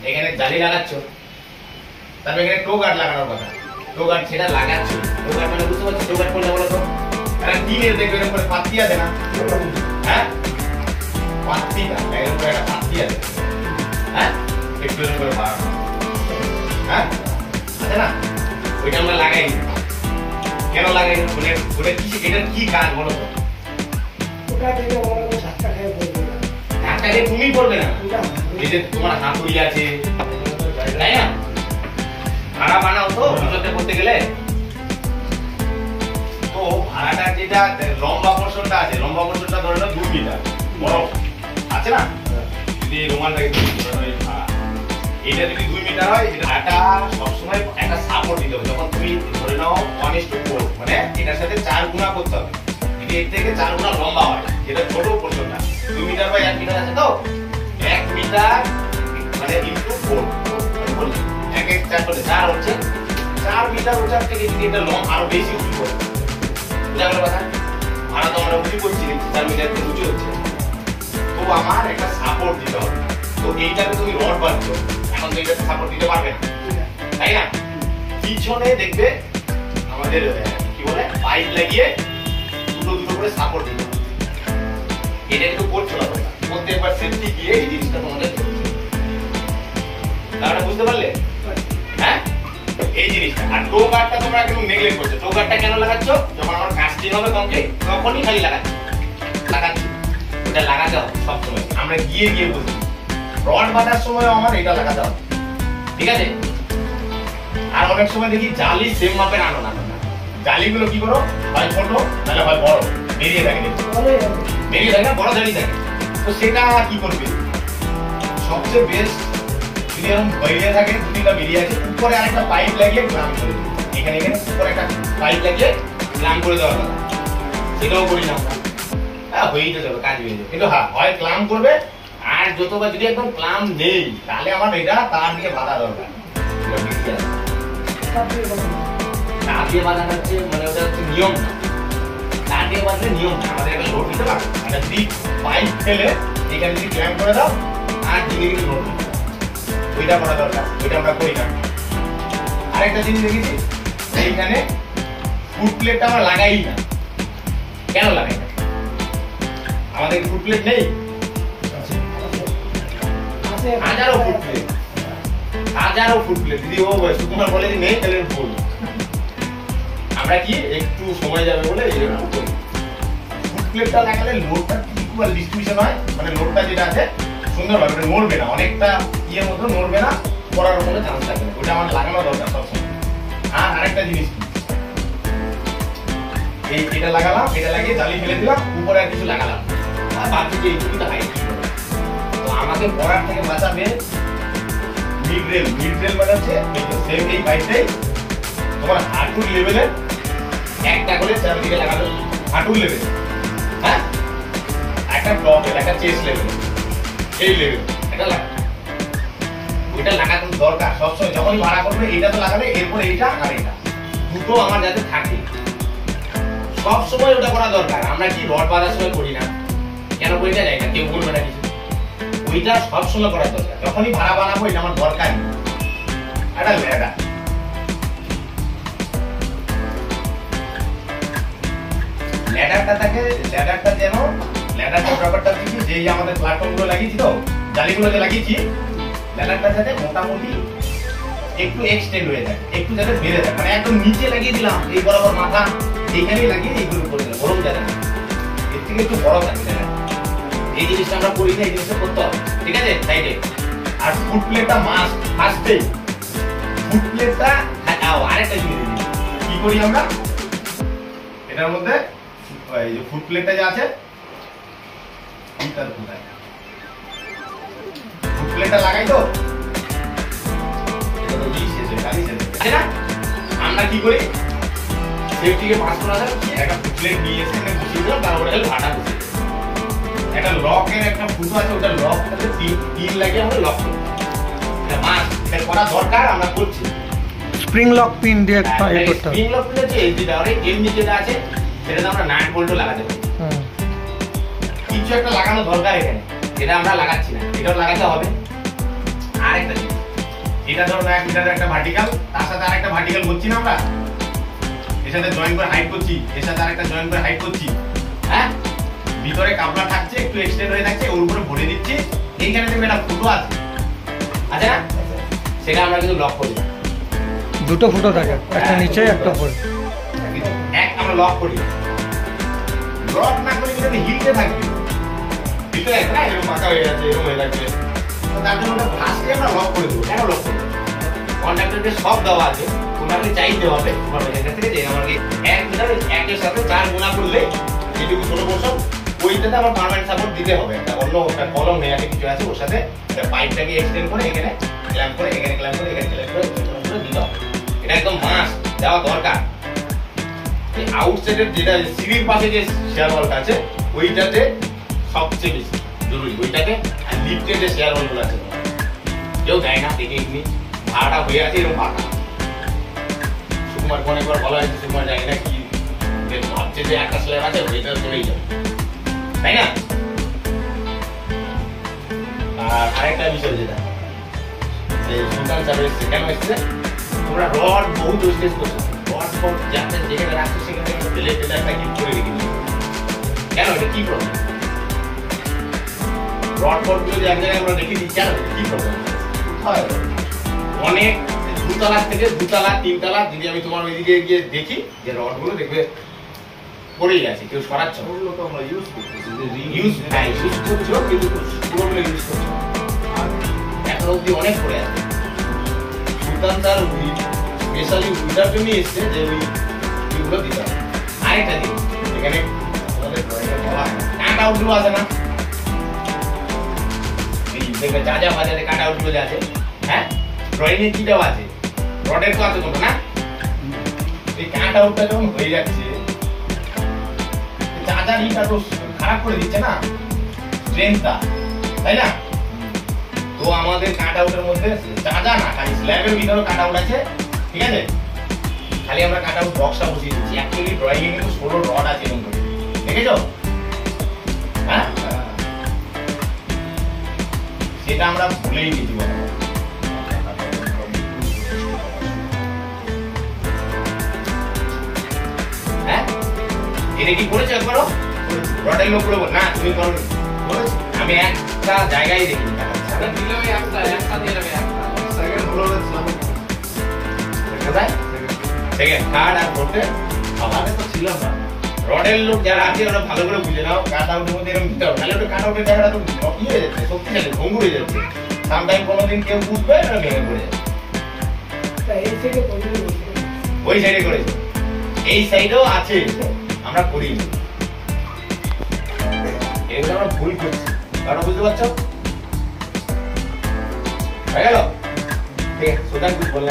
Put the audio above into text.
এখানে জালি লাগাচ্ছ, তারপর এখানে টো গার্ড লাগানোর কথা। টো গার্ড সেটা লাগাচ্ছ, টো গার্ড মানে বুঝতে পারছো টো গার্ড কোনটা বলো তো? কারণ টিনের দেখবে এর উপরে পাত্তি আছে না, হ্যাঁ পাত্তিটা এর উপরে একটা পাত্তি আছে, হ্যাঁ একটু এর উপরে বার, হ্যাঁ আছে না, ওইটা আমরা লাগাই। কেন লাগাই? মানে ওটা কি, এটার কি কাজ বলো তো? ওটা থেকে বড় করে ধাক্কা খেয়ে পড়বে, ধাক্কা খেয়ে তুমি পড়বে না। এই যে তোমার হাতুড়ি আছে, তাই না? ভাড়া বানাও তো ভিতরতে করতে গেলে, তো ভাড়াটা যেটা লম্বা পোর্শনটা আছে, লম্বা পোর্শনটা ধরে নাও 2 মিটার বড় আছে না, যদি রোমান লাগে এটা যদি 2 মিটার হয়, এটা সবসময় একটা সাপোর্ট দিতে হবে। যখন তুমি ধরে নাও 1:4 মানে এটার সাথে 4 গুণা করতে হবে, যদি এর থেকে 4 গুণা লম্বা হয়, যেটা ছোট পোর্শনটা 2 মিটার বাই 1 মিটার আছে, তো 1 মিটার মানে ইনটু 4 1 1 4 করে 4 হচ্ছে 4 মিটার উঁচার থেকে যদি এটা লং আরো বেশি উঁচু করে, বুঝা গেল কথা? ভাড়া তো আমরা উঁচু করছি, 4 মিটার থেকে উঁচু হচ্ছে, তো আমার একটা সাপোর্ট দিতে হবে। তো এইটাকে তুমি রড বাঁধছো, এখন তো এইটাতে সাপোর্ট দিতে পারবে না, তাই না? পিছনে দেখবে আমাদের কি বলে পাইপ লাগিয়ে দুটো দুটো করে সাপোর্ট দিতে হবে। এটা একটু করছো না তোমরা, প্রত্যেকবার সেফটি গিয়ে এই জিনিসটা তোমাদের করতে হবে। তাহলে বুঝতে পারলে? হ্যাঁ এই জিনিসটা। আর টো গার্ডটা তোমরা একটু নেগলেক্ট করছো। টো গার্ডটা কেন লাগাচ্ছ? যখন আমার কাস্টিং হবে কমপ্লিট তখনই খালি লাগাচ্ছি, ওটা লাগাতে হবে সবসময়। আমরা গিয়ে গিয়ে বলছি রড বাঁধার সময় আমার এটা লাগাতে হবে, ঠিক আছে? আর অনেক সময় দেখি জালি সেম মাপের আনো না, জালিগুলো কি করো, হয় ছোট নাহলে হয় বড়, বেরিয়ে থাকে, বেরিয়ে থাকে না, বড় জালি থাকে। তো সেটা কি করবে? সবচেয়ে বেস্ট যদি এরকম বেরিয়ে থাকে, 2-3টা বেরিয়ে আছে, উপরে আরেকটা পাইপ লাগিয়ে ক্লাম করে দেবে। এখানে এখানে উপরে একটা পাইপ লাগিয়ে ক্লাম করে দেওয়ার কথা, সেটাও করি না আমরা। হ্যাঁ হয়েই তো যাবে, কাজ হয়ে যাবে। কিন্তু হ্যাঁ হয় ক্লাম করবে, আর যতবার যদি একদম ক্লাম নেই তাহলে আমার এটা তার দিয়ে বাঁধা দরকার। তার দিয়ে বাঁধা হচ্ছে মানে ওটা হচ্ছে নিয়ম না, তার দিয়ে বাঁধলে নিয়ম না। আমাদের একটা লোড দিতে পারবে, একটা ডিপ পাইপ ফেলে এখানে যদি ক্ল্যাম্প করে দাও আর দিকে দিকে লোড দিতে, ওইটা করা দরকার, ওইটা আমরা করি না। আরেকটা জিনিস দেখেছি, এইখানে ফুট প্লেটটা আমরা লাগাই না। কেন লাগাই না? আমাদের ফুট প্লেট নেই, হাজারো ফুট প্লেট, হাজারো ফুট প্লেট। যদি ও সুকুমার বলে যে নেই তাহলে ভুল। আমরা কি একটু সময় যাবে বলে এই জন্য করি। ফুট প্লেটটা লাগালে লোডটা ইকুয়াল ডিস্ট্রিবিউশন হয়, মানে লোডটা যেটা আছে সুন্দরভাবে নড়বে না, অনেকটা ইয়ের মতো নড়বে না, পড়ার কোনো চান্স থাকবে না। ওটা আমার লাগানো দরকার সবসময়। আর আরেকটা জিনিস কি, এটা লাগালাম, এটা লাগিয়ে জালি ফেলে দিলাম, উপরে আর কিছু লাগালাম, আর বাকিতে এইটুকু তো হাইট। তো আমাকে পড়ার থেকে বাঁচাবে মিড রেল। মিড রেল মানে হচ্ছে সেম এই পাইপটাই তোমার হাঁটুর লেভেলে একটা করে চারদিকে লাগাবে, হাঁটুর লেভেলে, হ্যাঁ একটা ব্লকের একটা চেস্ট লেভেলে, এই লেভেল এটা লাগবে। ওইটা লাগানো দরকার সবসময়, যখনই ভাড়া করবে এটা তো লাগাবে, এরপরে এইটা আর এটা দুটো আমার যাতে থাকে সবসময়, ওটা করা দরকার। আমরা কি রড বাঁধার সময় করি না, কেন করি না জানি না, কেউ বলবে না কিছু। ওইটা সবসময় করা দরকার, যখনই ভাড়া বানাবো এটা আমার দরকার নেই। একটা ল্যাডার, ল্যাডারটা থাকে, ল্যাডারটা যেন ল্যাডারটার ব্যাপারটা দেখি, যেই আমাদের প্ল্যাটফর্মগুলো লাগিয়েছি তো জালিগুলো যে লাগিয়েছি, ল্যাডারটা যাতে মোটামুটি একটু এক্সটেন্ড হয়ে যায়, একটু যাতে বেড়ে যায়। মানে একদম নিচে লাগিয়ে দিলাম এই বরাবর মাথা এইখানেই লাগিয়ে এইগুলো করে দিলাম, বরং যাবে না, এর থেকে একটু বড় থাকবে। এই জিনিসটা আমরা করি না, এই জিনিসটা করতে হবে, ঠিক আছে সাইডে। আর ফুট প্লেটটা মাস্ট, ফার্স্টেই ফুট প্লেটটা। আরেকটা জিনিস কি করি আমরা, এটার মধ্যে এই যে ফুট প্লেটটা যে আছে, ফুট প্লেটটা লাগাই তো আমরা কি করি, সেফটিকে পাস করা যায়, একটা ফুট প্লেট নিয়ে এসে বসিয়ে দিলাম, তারপরে ভাড়া বসিয়ে একটা লকের একটা ফুটো আছে, ওটা লকটাতে পিন লাগিয়ে আমরা লক করি। এটা মাস্ট, এটা করা দরকার, আমরা করছি। স্প্রিং লক পিন দিয়ে করতে হবে। স্প্রিং লক পিন আছে, যেটা আরে এমনি যেটা আছে সেটাতে আমরা নাট বল্টও লাগাতে পারি। কিছু একটা লাগানো দরকার এখানে, যেটা আমরা লাগাচ্ছি না, এটাও লাগাতে হবে। আরেকটা জিনিস এটা ধরো 1 মিটারের একটা ভার্টিক্যাল, তার সাথে আরেকটা ভার্টিক্যাল করছি না আমরা, এর সাথে জয়েন করে হাইট করছি, এর সাথে আরেকটা জয়েন করে হাইট করছি, হ্যাঁ ভিতরে কাপড় থাকছে একটু এক্সটেন্ড হয়ে থাকছে, ওর উপরে ভরে দিচ্ছি, এইখানে দেখবে একটা ফুটো আছে আছে না, সেটা আমরা কিন্তু লক করি, দুটো ফুটো থাকে, একটা নিচে একটা উপরে, এক আমরা লক করি, লক না করে কিন্তু হিলতে থাকবে, ভিতরে একটা এরকম পাকা হয়ে যাচ্ছে, এরকম হয়ে যাচ্ছে, তার জন্য ওটা ফার্স্টে আমরা লক করে দেবো। কেন লক করবো? কন্ট্রাক্টরকে সব দেওয়া আছে, তোমাকে চাইতে হবে তোমার ম্যানেজার থেকে যে আমাকে 1 মিটার একের সাথে 4 গুণা করলে যেটুকু ছোট পোর্শন ওইটাতে আমার পার্মানেন্ট সাপোর্ট দিতে হবে, একটা অন্য একটা কলম নেই আছে কিছু আছে, ওর সাথে একটা পাইপটাকে এক্সটেন্ড করে এখানে ক্ল্যাম্প করে এখানে ক্ল্যাম্প করে এখানে ক্ল্যাম্প করে দিতে হবে, এটা একদম মাস্ট দেওয়া দরকার। এই আউটসাইডের যেটা সিঁড়ির পাশে যে শেয়ার ওয়ালটা আছে ওইটাতে সবচেয়ে বেশি জরুরি, ওইটাতে আর লিফটের যে শেয়ার ওয়ালগুলো আছে কেউ দেয় না, দেখে এমনি ভাড়াটা হয়ে আছে এরকম ভাড়া। সুকুমার অনেকবার বলা হয়েছে, সুকুমার জানি না কি ভাবছে যে একটা স্ল্যাব আছে ওইটা চলেই যাবে, তাই না? আর আরেকটা বিষয় যেটা সুলতান সাহেবের সেখানে এসেছে, তোমরা রড বহুত ওয়েস্টেজ করছো, রড ফড যাতে যেখানে রাখছো সেখানে ফেলে ফেলে একটা গিফট করে রেখে দিচ্ছি, কেন এটা কি প্রবলেম? রড ফড গুলো যে এক জায়গায় আমরা রেখে দিচ্ছি, কেন কি প্রবলেম? অনেক দুতলা থেকে দুতলা 3 তলা যদি আমি তোমার ওইদিকে গিয়ে দেখি যে রড গুলো দেখবে পড়েই আছে, কেউ সরাচ্ছ না, ওগুলো তো আমরা ইউজ করতেছি, যে ইউজ করছো কিন্তু পুরোগুলো ইউজ করছো আর এখন অব্দি অনেক পড়ে আছে। সুলতান স্যার স্পেশালি উইটার জন্য এসছে যে ওইগুলো দিতে হবে। আরেকটা জিনিস এখানে আমাদের ড্রয়িংয়ে বলা হয় কাট আউটগুলো আছে না, এই দেখবে যা যা বাজারে কাট আউটগুলো আছে, হ্যাঁ ড্রয়িংয়ে কি দেওয়া আছে, রডের তো আছে কোনো না, এই কাট আউটটা যখন হয়ে যাচ্ছে চার্জার ইটা তো খারাপ করে দিচ্ছে না স্ট্রেংথটা, তাই না? তো আমাদের কাট আউটের মধ্যে চার্জার না, খালি স্ল্যাবের ভিতরে কাট আউট আছে, ঠিক আছে, খালি আমরা কাট আউট বক্সটা বসিয়ে দিচ্ছি। অ্যাকচুয়ালি ড্রয়িং এ কিন্তু 16 রড আছে এরকম করে, দেখেছো? হ্যাঁ সেটা আমরা ভুলেই গেছি বলো। হ্যাঁ এটা কি করেছো একবারও? রডের লোক বলবো না তুমি করো, আমি একটা জায়গায় দেখি দিলে ওই একটা দিয়ে দেবে, একটা সেকেন্ড ফ্লোরে ছিলাম, কোথায় সেকেন্ড কার্ড আর করতে আমাদের তো ছিল না। রডের লোক যারা আছে ওরা ভালো করে বুঝে নাও, কাট আউটের মধ্যে এরকম দিতে হবে, তাহলে ওটা কাট আউটের জায়গাটা তো কি হয়ে যাচ্ছে, শক্তিশালী ভঙ্গুর হয়ে যাচ্ছে, সামটাইম কোনোদিন কেউ বুঝবে না ভেঙে পড়ে যাবে। ওই সাইডে করেছে, এই সাইডেও আছে, আমরা করি এগুলো আমরা ভুল করছি, কারণ বুঝতে পারছো? হয়ে গেল? ঠিক আছে, সুলতান কিছু বললেন।